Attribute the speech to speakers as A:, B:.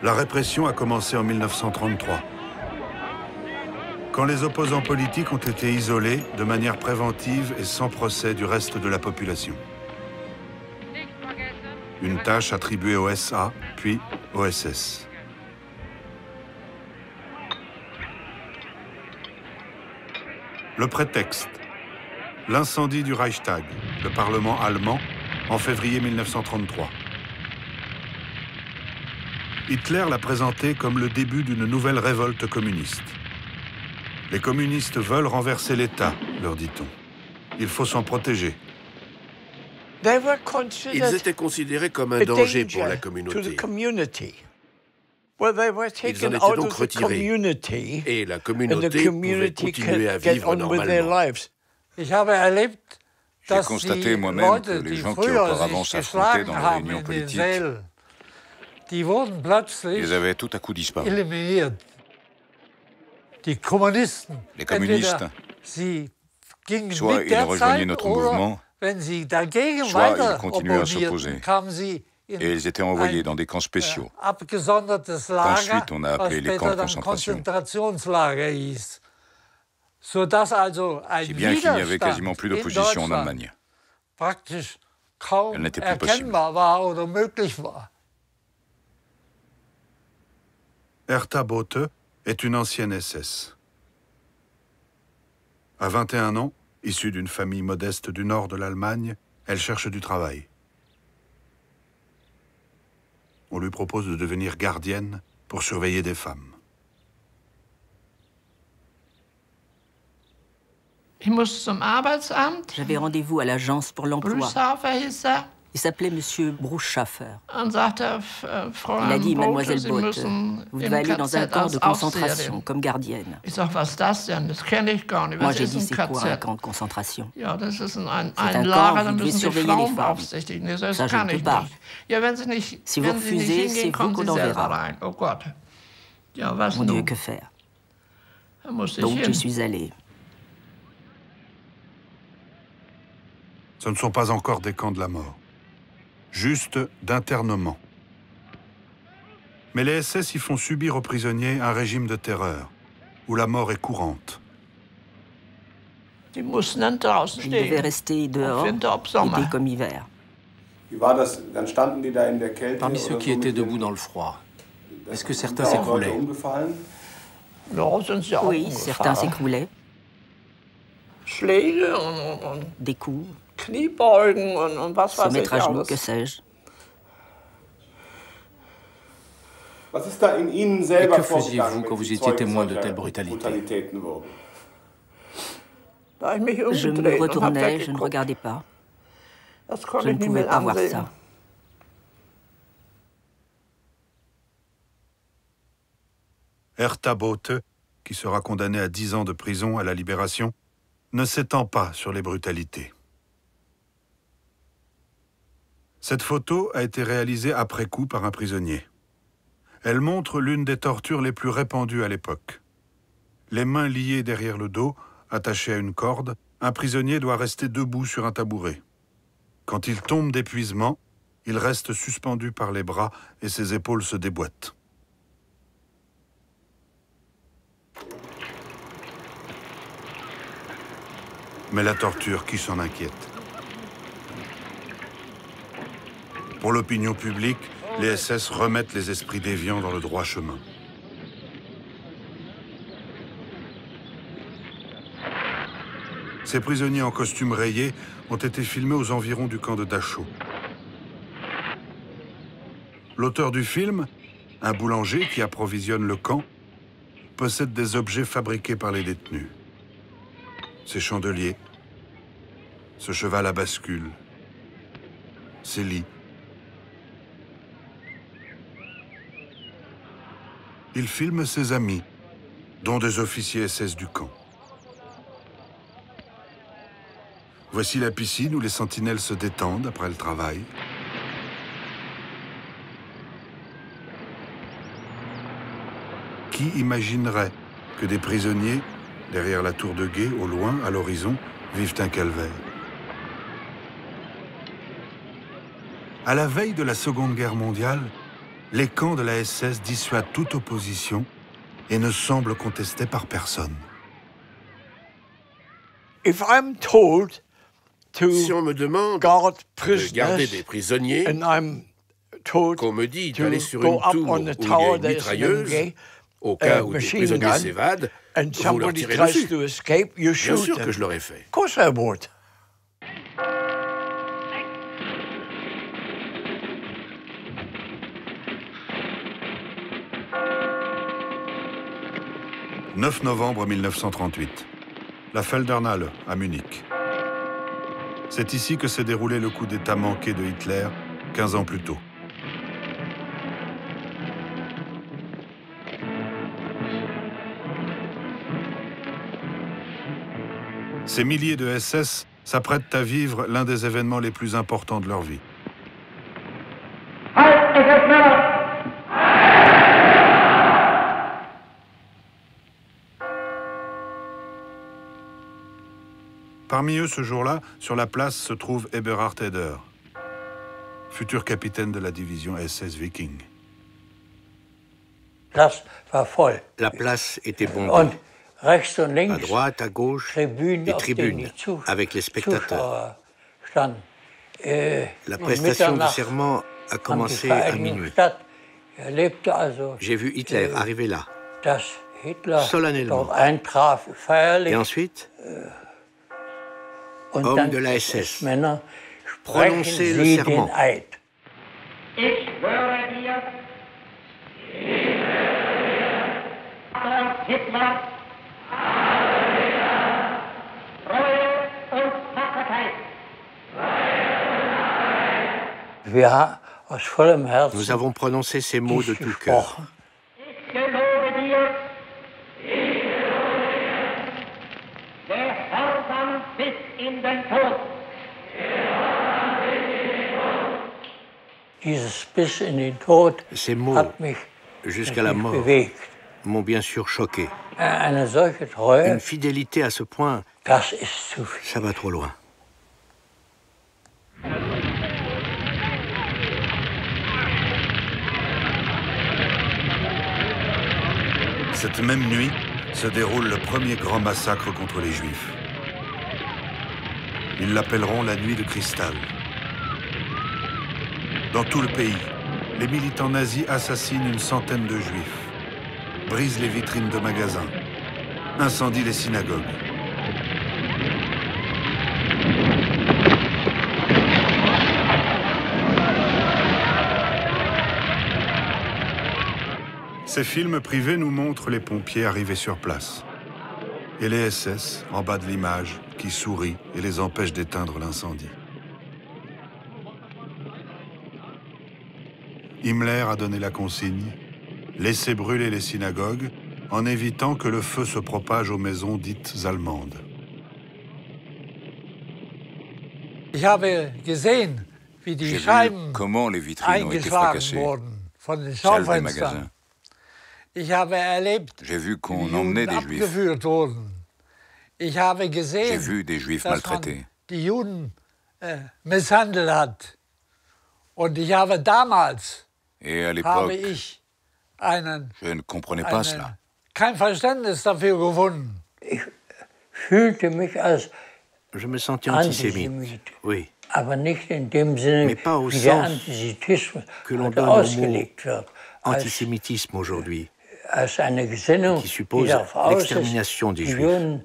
A: La répression a commencé en 1933, quand les opposants politiques ont été isolés de manière préventive et sans procès du reste de la population. Une tâche attribuée au SA, puis au SS. Le prétexte, l'incendie du Reichstag, le Parlement allemand, en février 1933. Hitler l'a présenté comme le début d'une nouvelle révolte communiste. Les communistes veulent renverser l'État, leur dit-on. Il faut s'en protéger.
B: Ils étaient considérés comme un danger pour la communauté. Ils en étaient donc retirés. Et la communauté pouvait continuer à vivre normalement.
C: J'ai constaté moi-même que les gens qui auparavant s'affrontaient dans les réunions politiques, ils avaient tout à coup disparu. Les communistes, soit ils rejoignaient notre mouvement, soit ils continuaient à s'opposer. Et ils étaient envoyés dans des camps spéciaux, qu'ensuite on a appelés les camps de concentration. Si bien qu'il n'y avait quasiment plus d'opposition en Allemagne. Elle n'était plus possible.
A: Hertha Bote est une ancienne SS. À 21 ans, issue d'une famille modeste du nord de l'Allemagne, elle cherche du travail. On lui propose de devenir gardienne pour surveiller des femmes.
D: J'avais rendez-vous à l'agence pour l'emploi. Il s'appelait Monsieur Bruchschaffer. Il a dit, Mademoiselle Bote, vous devez aller dans un camp de concentration comme gardienne. Moi, j'ai dit, c'est quoi un camp de concentration? C'est un camp où vous devez surveiller les femmes. Ça, je ne peux pas. Si vous refusez, c'est vous qu'on enverra. Mon Dieu, que faire? Donc, j'y suis allée.
A: Ce ne sont pas encore des camps de la mort, juste d'internement. Mais les SS y font subir aux prisonniers un régime de terreur, où la mort est courante.
D: Ils devaient rester dehors, été comme hiver.
E: Parmi ceux qui étaient debout dans le froid, est-ce que certains s'écroulaient?
D: Oui, certains s'écroulaient. Des coups. Se mettre à genoux, que sais-je.
E: Et que faisiez-vous quand vous étiez témoin de telles brutalités?
D: Je me retournais, je ne regardais pas. Je ne pouvais pas voir ça.
A: Hertha Bote, qui sera condamnée à 10 ans de prison à la Libération, ne s'étend pas sur les brutalités. Cette photo a été réalisée après coup par un prisonnier. Elle montre l'une des tortures les plus répandues à l'époque. Les mains liées derrière le dos, attachées à une corde, un prisonnier doit rester debout sur un tabouret. Quand il tombe d'épuisement, il reste suspendu par les bras et ses épaules se déboîtent. Mais la torture, qui s'en inquiète? Pour l'opinion publique, les SS remettent les esprits déviants dans le droit chemin. Ces prisonniers en costume rayé ont été filmés aux environs du camp de Dachau. L'auteur du film, un boulanger qui approvisionne le camp, possède des objets fabriqués par les détenus. Ces chandeliers, ce cheval à bascule, ces lits. Il filme ses amis, dont des officiers SS du camp. Voici la piscine où les sentinelles se détendent après le travail. Qui imaginerait que des prisonniers, derrière la tour de guet, au loin, à l'horizon, vivent un calvaire? À la veille de la Seconde Guerre mondiale, les camps de la SS dissuadent toute opposition et ne semblent contestés par personne.
B: Si on me demande de garder des prisonniers, qu'on me dit d'aller sur une tour où il y a une mitrailleuse, au cas où des prisonniers s'évadent, vous leur tirez dessus. Bien sûr que je l'aurais fait.
A: « 9 novembre 1938. La Feldherrnhalle, à Munich. C'est ici que s'est déroulé le coup d'État manqué de Hitler 15 ans plus tôt. Ces milliers de SS s'apprêtent à vivre l'un des événements les plus importants de leur vie. Parmi eux, ce jour-là, sur la place se trouve Eberhard Eder, futur capitaine de la division SS Viking.
F: La place était bondée. À droite, à gauche, des tribunes avec les spectateurs. La prestation du serment a commencé à minuit. J'ai vu Hitler arriver là, solennellement. Et ensuite, homme de la SS, prononcer le serment. Nous avons prononcé ces mots de tout cœur. Ces mots, jusqu'à la mort, m'ont bien sûr choqué. Une fidélité à ce point, ça va trop loin.
A: Cette même nuit se déroule le premier grand massacre contre les Juifs. Ils l'appelleront la nuit de cristal. Dans tout le pays, les militants nazis assassinent une centaine de Juifs, brisent les vitrines de magasins, incendient les synagogues. Ces films privés nous montrent les pompiers arrivés sur place. Et les SS, en bas de l'image, qui sourient et les empêchent d'éteindre l'incendie. Himmler a donné la consigne, laissez brûler les synagogues en évitant que le feu se propage aux maisons dites allemandes.
C: J'ai vu comment les vitrines ont été fracassées, celles des magasins. J'ai vu qu'on emmenait des Juifs. J'ai vu des Juifs maltraités. Et à l'époque, je ne comprenais pas cela.
F: Je me sentais antisémite, oui. Mais pas au sens que l'on donne au mot antisémitisme aujourd'hui, qui suppose l'extermination des Juifs.